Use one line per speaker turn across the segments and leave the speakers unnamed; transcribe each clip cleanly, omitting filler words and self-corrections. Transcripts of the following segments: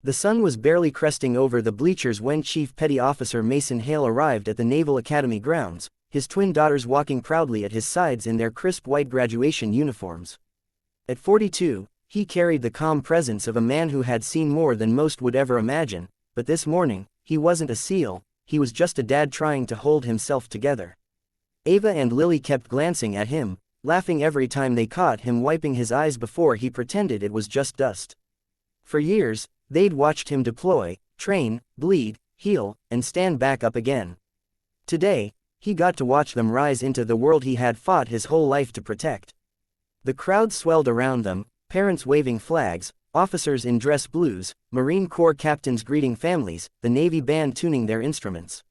The sun was barely cresting over the bleachers when Chief Petty Officer Mason Hale arrived at the Naval Academy grounds, his twin daughters walking proudly at his sides in their crisp white graduation uniforms. At 42, he carried the calm presence of a man who had seen more than most would ever imagine, but this morning, he wasn't a SEAL, he was just a dad trying to hold himself together. Ava and Lily kept glancing at him, laughing every time they caught him wiping his eyes before he pretended it was just dust. For years, they'd watched him deploy, train, bleed, heal, and stand back up again. Today, he got to watch them rise into the world he had fought his whole life to protect. The crowd swelled around them, parents waving flags, officers in dress blues, Marine Corps captains greeting families, the Navy band tuning their instruments.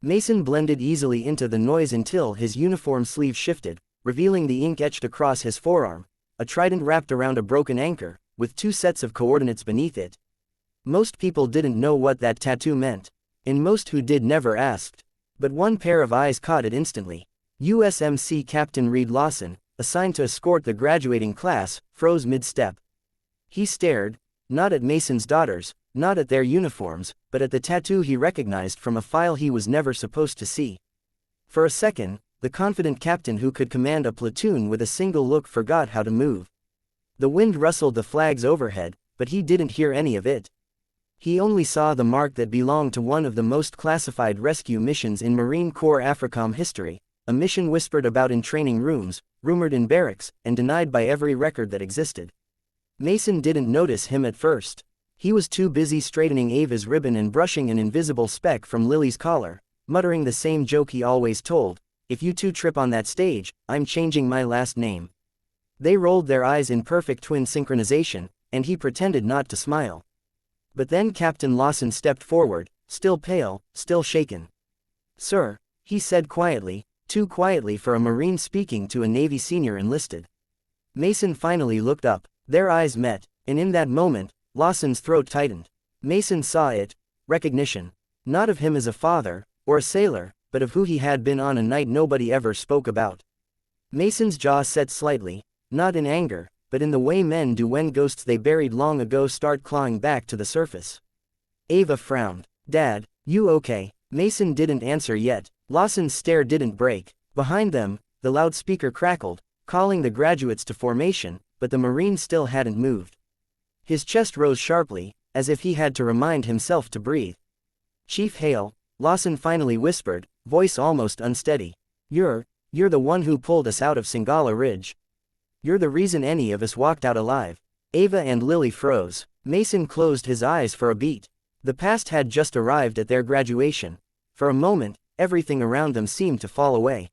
Mason blended easily into the noise until his uniform sleeve shifted, revealing the ink etched across his forearm, a trident wrapped around a broken anchor, with 2 sets of coordinates beneath it. Most people didn't know what that tattoo meant, and most who did never asked. But one pair of eyes caught it instantly. USMC Captain Reed Lawson, assigned to escort the graduating class, froze mid-step. He stared, not at Mason's daughters, not at their uniforms, but at the tattoo he recognized from a file he was never supposed to see. For a second, the confident captain who could command a platoon with a single look forgot how to move. The wind rustled the flags overhead, but he didn't hear any of it. He only saw the mark that belonged to one of the most classified rescue missions in Marine Corps AFRICOM history, a mission whispered about in training rooms, rumored in barracks, and denied by every record that existed. Mason didn't notice him at first. He was too busy straightening Ava's ribbon and brushing an invisible speck from Lily's collar, muttering the same joke he always told, "If you two trip on that stage, I'm changing my last name." They rolled their eyes in perfect twin synchronization, and he pretended not to smile. But then Captain Lawson stepped forward, still pale, still shaken. "Sir," he said quietly, too quietly for a Marine speaking to a Navy senior enlisted. Mason finally looked up, their eyes met, and in that moment, Lawson's throat tightened. Mason saw it, recognition. Not of him as a father, or a sailor, but of who he had been on a night nobody ever spoke about. Mason's jaw set slightly, not in anger, but in the way men do when ghosts they buried long ago start clawing back to the surface. Ava frowned. "Dad, you okay?" Mason didn't answer yet. Lawson's stare didn't break. Behind them, the loudspeaker crackled, calling the graduates to formation, but the Marine still hadn't moved. His chest rose sharply, as if he had to remind himself to breathe. "Chief Hale," Lawson finally whispered, voice almost unsteady. You're the one who pulled us out of Singala Ridge. You're the reason any of us walked out alive." Ava and Lily froze. Mason closed his eyes for a beat. The past had just arrived at their graduation. For a moment, everything around them seemed to fall away.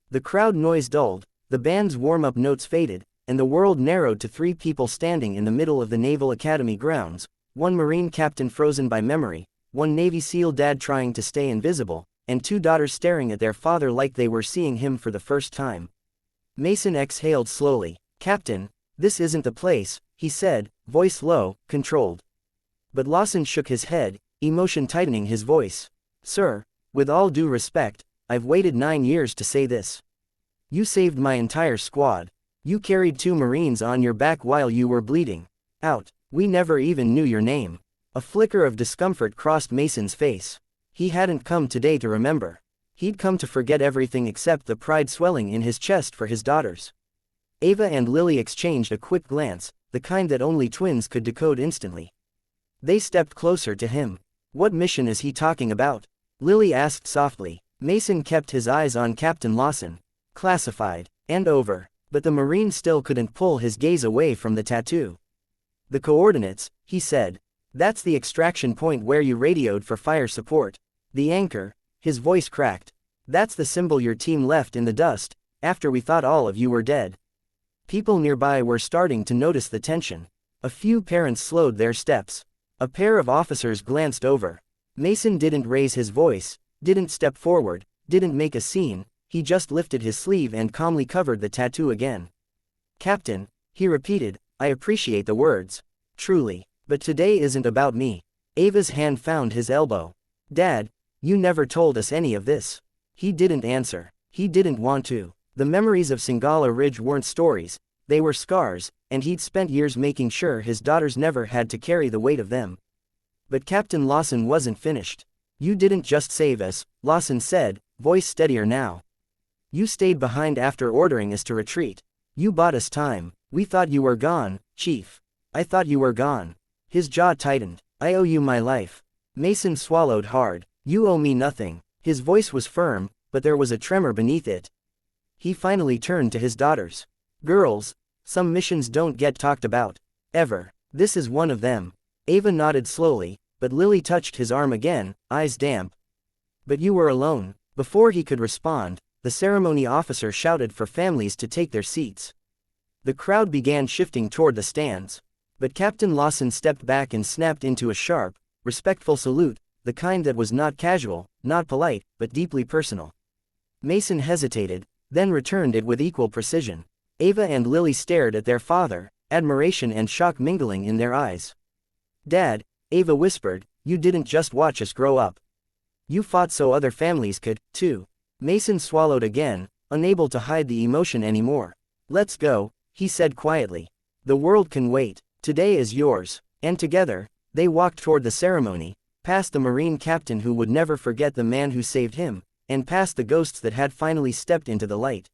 The crowd noise dulled, the band's warm-up notes faded, and the world narrowed to 3 people standing in the middle of the Naval Academy grounds, one Marine captain frozen by memory, one Navy SEAL dad trying to stay invisible, and 2 daughters staring at their father like they were seeing him for the first time. Mason exhaled slowly. "Captain, this isn't the place," he said, voice low, controlled. But Lawson shook his head, emotion tightening his voice. "Sir, with all due respect, I've waited 9 years to say this. You saved my entire squad. You carried 2 Marines on your back while you were bleeding out. We never even knew your name." A flicker of discomfort crossed Mason's face. He hadn't come today to remember. He'd come to forget everything except the pride swelling in his chest for his daughters. Ava and Lily exchanged a quick glance, the kind that only twins could decode instantly. They stepped closer to him. "What mission is he talking about?" Lily asked softly. Mason kept his eyes on Captain Lawson. "Classified. And over." But the Marine still couldn't pull his gaze away from the tattoo. "The coordinates," he said. "That's the extraction point where you radioed for fire support. The anchor," his voice cracked. "That's the symbol your team left in the dust, after we thought all of you were dead." People nearby were starting to notice the tension. A few parents slowed their steps. A pair of officers glanced over. Mason didn't raise his voice, didn't step forward, didn't make a scene, he just lifted his sleeve and calmly covered the tattoo again. "Captain," he repeated, "I appreciate the words. Truly. But today isn't about me." Ava's hand found his elbow. "Dad, you never told us any of this." He didn't answer. He didn't want to. The memories of Singala Ridge weren't stories, they were scars, and he'd spent years making sure his daughters never had to carry the weight of them. But Captain Lawson wasn't finished. You didn't just save us, Lawson said, voice steadier now. You stayed behind after ordering us to retreat. You bought us time. We thought you were gone, Chief. I thought you were gone. His jaw tightened. I owe you my life. Mason swallowed hard. You owe me nothing. His voice was firm, but there was a tremor beneath it. He finally turned to his daughters. Girls, some missions don't get talked about. Ever. This is one of them. Ava nodded slowly, but Lily touched his arm again, eyes damp. But you were alone. Before he could respond, the ceremony officer shouted for families to take their seats. The crowd began shifting toward the stands. But Captain Lawson stepped back and snapped into a sharp, respectful salute, the kind that was not casual, not polite, but deeply personal. Mason hesitated, then returned it with equal precision. Ava and Lily stared at their father, admiration and shock mingling in their eyes. Dad, Ava whispered, you didn't just watch us grow up. You fought so other families could, too. Mason swallowed again, unable to hide the emotion anymore. Let's go, he said quietly. The world can wait. Today is yours. And together, they walked toward the ceremony, past the Marine captain who would never forget the man who saved him, and past the ghosts that had finally stepped into the light.